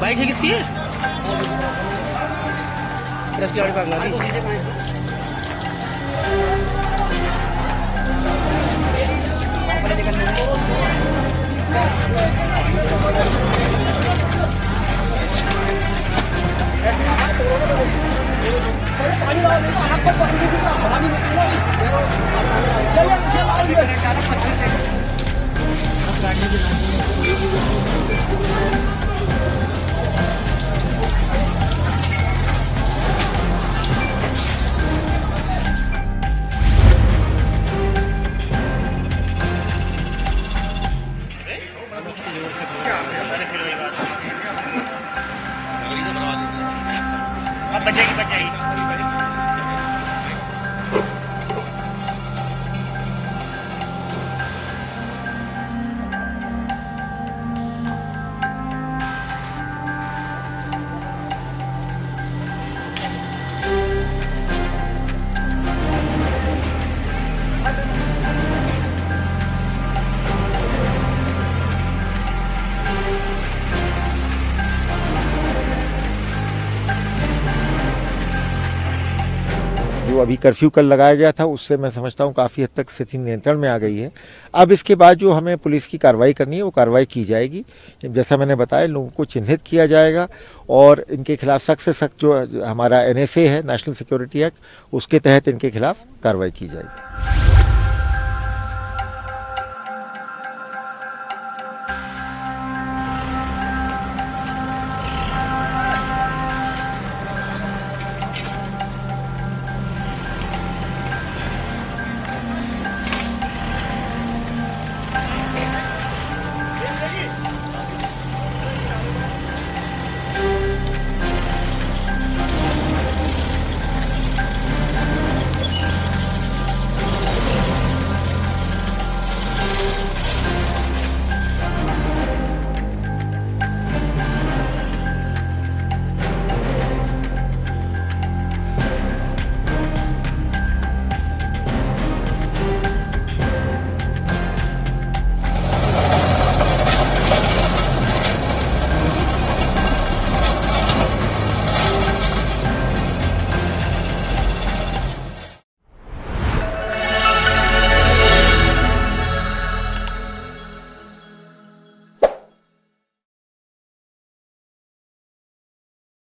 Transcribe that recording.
Bike है किसकी है? प्रेस की गाड़ी भागना थी। अब बचेगी। जो अभी कर्फ्यू कल लगाया गया था उससे मैं समझता हूँ काफ़ी हद तक स्थिति नियंत्रण में आ गई है। अब इसके बाद जो हमें पुलिस की कार्रवाई करनी है वो कार्रवाई की जाएगी। जैसा मैंने बताया, लोगों को चिन्हित किया जाएगा और इनके खिलाफ सख्त से सख्त जो हमारा NSA है, नेशनल सिक्योरिटी एक्ट, उसके तहत इनके खिलाफ कार्रवाई की जाएगी।